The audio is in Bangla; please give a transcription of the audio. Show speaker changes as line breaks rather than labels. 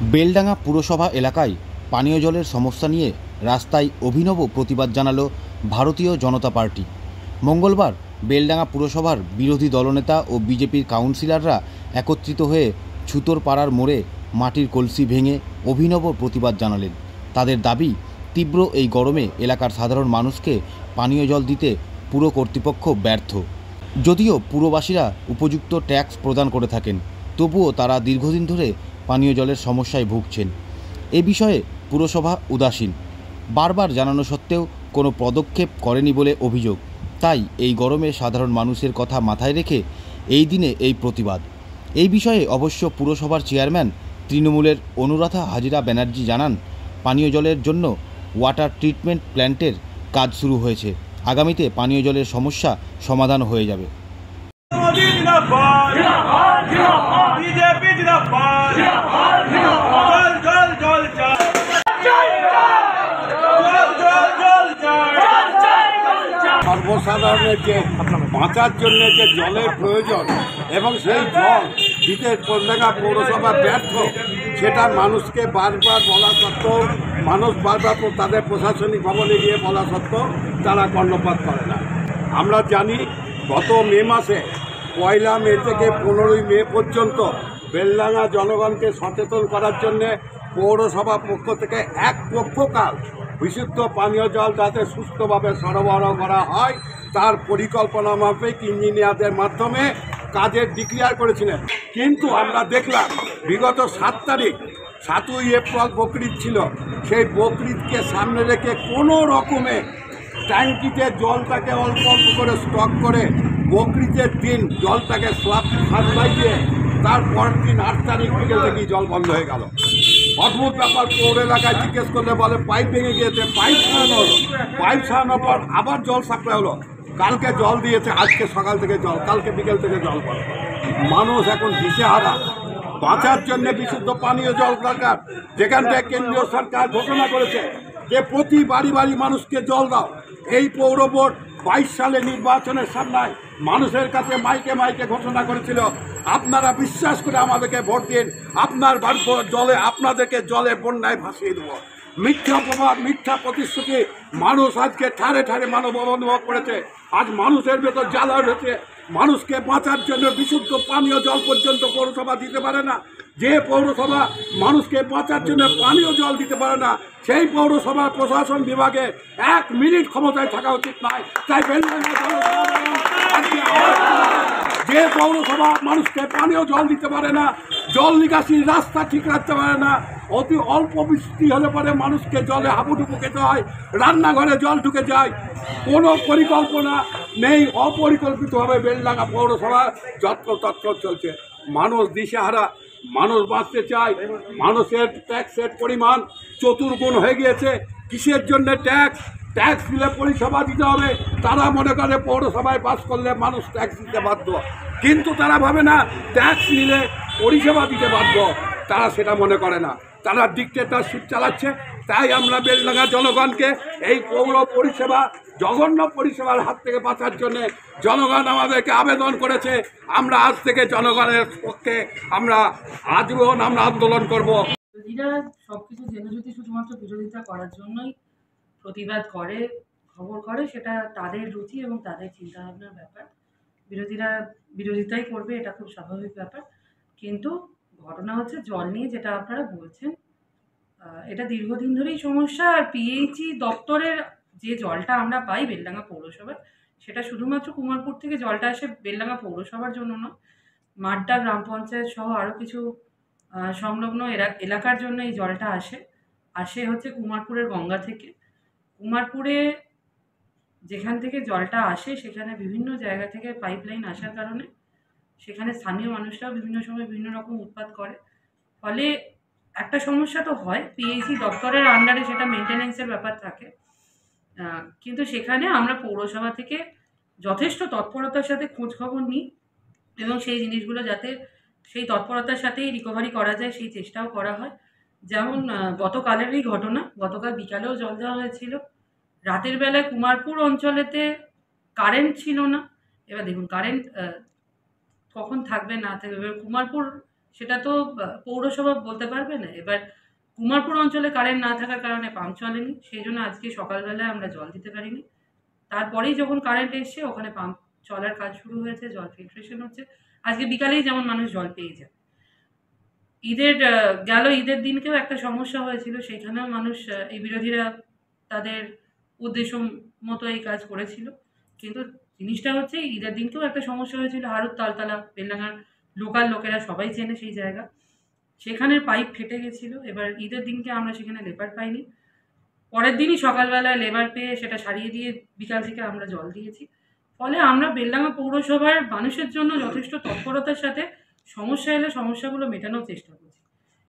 বেলডাঙ্গা পুরসভা এলাকায় পানীয় জলের সমস্যা নিয়ে রাস্তায় অভিনব প্রতিবাদ জানালো ভারতীয় জনতা পার্টি। মঙ্গলবার বেলডাঙ্গা পুরসভার বিরোধী দলনেতা ও বিজেপির কাউন্সিলররা একত্রিত হয়ে ছুতোরপাড়ার মোড়ে মাটির কলসি ভেঙে অভিনব প্রতিবাদ জানালেন। তাদের দাবি, তীব্র এই গরমে এলাকার সাধারণ মানুষকে পানীয় জল দিতে পুর কর্তৃপক্ষ ব্যর্থ। যদিও পুরবাসীরা উপযুক্ত ট্যাক্স প্রদান করে থাকেন, তবুও তারা দীর্ঘদিন ধরে পানীয় জলের সমস্যায় ভুগছেন। এ বিষয়ে পুরসভা উদাসীন, বারবার জানানো সত্ত্বেও কোনো পদক্ষেপ করেনি বলে অভিযোগ। তাই এই গরমে সাধারণ মানুষের কথা মাথায় রেখে এই দিনে এই প্রতিবাদ। এই বিষয়ে অবশ্য পুরসভার চেয়ারম্যান তৃণমূলের অনুরাধা হাজিরা ব্যানার্জি জানান, পানীয় জলের জন্য ওয়াটার ট্রিটমেন্ট প্ল্যান্টের কাজ শুরু হয়েছে। আগামীতে পানীয় জলের সমস্যা সমাধান হয়ে যাবে।
সর্বসাধারণের যে বাঁচার জন্য যে জলের প্রয়োজন এবং সেই জল দিতে বেলডাঙ্গা পৌরসভা ব্যর্থ, সেটা মানুষকে বারবার বলা সত্ত্বেও, মানুষ বারবার তাদের প্রশাসনিক ভবনে গিয়ে বলা সত্ত্বেও তারা কর্ণপাত করে না। আমরা জানি গত মে মাসে 1 মে থেকে 15 মে পর্যন্ত বেলডাঙ্গা জনগণকে সচেতন করার জন্যে পৌরসভা পক্ষ থেকে এক পক্ষকাল বিশুদ্ধ পানীয় জল যাতে সুস্থভাবে সরবরাহ করা হয় তার পরিকল্পনা মাফিক ইঞ্জিনিয়ারদের মাধ্যমে কাজের ডিক্লেয়ার করেছিলেন। কিন্তু আমরা দেখলাম বিগত 7 তারিখ 7ই এপ্রিল বকরিদ ছিল, সেই বকরিদকে সামনে রেখে কোনো রকমে ট্যাঙ্কিতে জলটাকে অল্প অল্প করে স্টক করে বকরিদের দিন জলটাকে সাপ্লাই দিয়ে তারপরের দিন 8 তারিখ বিকেল থেকেই জল বন্ধ হয়ে গেল। অদ্ভুত ব্যাপার। পৌর এলাকায় জিজ্ঞেস করলে বলে পাইপ ভেঙে গিয়েছে, পাইপ সারানো হলো, পাইপ সারানোর পর আবার জল সাপ্লাই হলো। কালকে জল দিয়েছে, আজকে সকাল থেকে জল, কালকে বিকেল থেকে জল বন্ধ। মানুষ এখন দিশেহারা। বাঁচার জন্য বিশুদ্ধ পানীয় জল দরকার। যেখান থেকে কেন্দ্রীয় সরকার ঘোষণা করেছে যে প্রতি বাড়ি বাড়ি মানুষকে জল দাও। এই পৌর বোর্ড 22 সালে নির্বাচনের সামনে মানুষের কাছে মাইকে মাইকে ঘোষণা করেছিল, আপনারা বিশ্বাস করে আমাদেরকে ভোট দিন, আপনার জলে আপনাদেরকে জলে বন্যায় ভাসিয়ে দেবো। মিথ্যা প্রভাব, মিথ্যা প্রতিশ্রুতি মানুষ আজকে ঠারে ঠারে মানব অনুভব করেছে। আজ মানুষের ভেতর জ্বালা রয়েছে। মানুষকে বাঁচার জন্য বিশুদ্ধ পানীয় জল পর্যন্ত পৌরসভা দিতে পারে না। যে পৌরসভা মানুষকে বাঁচার জন্য পানীয় জল দিতে পারে না, সেই পৌরসভার প্রশাসন বিভাগে 1 মিনিট ক্ষমতায় থাকা উচিত নয়। তাই যে পৌরসভা মানুষকে পানীয় জল দিতে পারে না, জল নিকাশির রাস্তা ঠিক রাখতে পারে না, অতি অল্প বৃষ্টি হলে পরে মানুষকে জলে হাবুডুবু খেতে হয়, রান্নাঘরে জল ঢুকে যায়, কোনো পরিকল্পনা নেই। অপরিকল্পিতভাবে বেলডাঙ্গা পৌরসভা যত্রতত্র চলছে। মানুষ দিশেহারা, মানুষ বাঁচতে চায়। মানুষের ট্যাক্সের পরিমাণ চতুর্গুণ হয়ে গিয়েছে। কিসের জন্য ট্যাক্স? ট্যাক্স দিলে পরিষেবা দিতে হবে। তারা মনে করে পৌরসভায় পাস করলে মানুষ ট্যাক্স দিতে বাধ্য, কিন্তু তারা ভাবে না ট্যাক্স নিলে পরিষেবা দিতে বাধ্য। তারা সেটা মনে করে না, তারা ডিক্টেটরশিপ চালাচ্ছে। তাই আমরা বেলডাঙ্গা জনগণকে এই পৌর পরিষেবা, জঘন্য পরিষেবার হাত থেকে বাঁচার জন্যে জনগণ আমাদেরকে আবেদন করেছে। আমরা আজ থেকে জনগণের পক্ষে আমরা আজীবন আমরা আন্দোলন করব।
বিরোধীরা সবকিছু জেনে যদি শুধুমাত্র বিরোধিতা করার জন্যই প্রতিবাদ করে, খবর করে, সেটা তাদের রুচি এবং তাদের চিন্তাভাবনার ব্যাপার। বিরোধীরা বিরোধিতাই করবে, এটা খুব স্বাভাবিক ব্যাপার। কিন্তু ঘটনা হচ্ছে জল নিয়ে যেটা আপনারা বলছেন, এটা দীর্ঘদিন ধরেই সমস্যা। আর পিএইচই দপ্তরের যে জলটা আমরা পাই বেলডাঙ্গা পৌরসভার, সেটা শুধুমাত্র কুমারপুর থেকে জলটা আসে বেলডাঙ্গা পৌরসভার জন্য নয়, মাড্ডা গ্রাম পঞ্চায়েত সহ আরও কিছু সংলগ্ন এলাকার জন্য এই জলটা আসে হচ্ছে কুমারপুরের গঙ্গা থেকে। কুমারপুরে যেখান থেকে জলটা আসে সেখানে বিভিন্ন জায়গা থেকে পাইপলাইন আসার কারণে সেখানে স্থানীয় মানুষরাও বিভিন্ন সময় বিভিন্ন রকম উৎপাত করে। ফলে একটা সমস্যা তো হয়, পিএইচই দপ্তরের আন্ডারে সেটা মেনটেন্যান্সের ব্যাপার থাকে। কিন্তু সেখানে আমরা পৌরসভা থেকে যথেষ্ট তৎপরতার সাথে খোঁজ খবর নিই এবং সেই জিনিসগুলো যাতে সেই তৎপরতার সাথেই রিকভারি করা যায় সেই চেষ্টাও করা হয়। যেমন গতকালেরই ঘটনা, গতকাল বিকালেও জল দেওয়া হয়েছিল। রাতের বেলায় কুমারপুর অঞ্চলেতে কারেন্ট ছিল না। এবার দেখুন কারেন্ট কখন থাকবে না থাকবে। এবার কুমারপুর সেটা তো পৌরসভা বলতে পারবে না। এবার কুমারপুর অঞ্চলে কারেন্ট না থাকার কারণে পাম্প চলেনি, সেই জন্য আজকে সকালবেলায় আমরা জল দিতে পারিনি। তারপরেই যখন কারেন্ট এসছে ওখানে পাম্প চলার কাজ শুরু হয়েছে, জল ফিল্ট্রেশন হচ্ছে। আজকে বিকালেই যেমন মানুষ জল পেয়ে যায়। ঈদের দিনকেও একটা সমস্যা হয়েছিল, সেখানেও মানুষ এই বিরোধীরা তাদের উদ্দেশ্য মতো এই কাজ করেছিল। কিন্তু জিনিসটা হচ্ছে ঈদের দিনকেও একটা সমস্যা হয়েছিল, হারুদ তালতলা বেলডাঙার লোকাল লোকেরা সবাই চেনে সেই জায়গা, সেখানের পাইপ ফেটে গেছিল। এবার ঈদের দিনকে আমরা সেখানে লেবার পাইনি, পরের দিনই সকালবেলায় লেবার পেয়ে সেটা সারিয়ে দিয়ে বিকাল থেকে আমরা জল দিয়েছি। ফলে আমরা বেলডাঙা পৌরসভার মানুষের জন্য যথেষ্ট তৎপরতার সাথে সমস্যা এলে সমস্যাগুলো মেটানোর চেষ্টা করছি।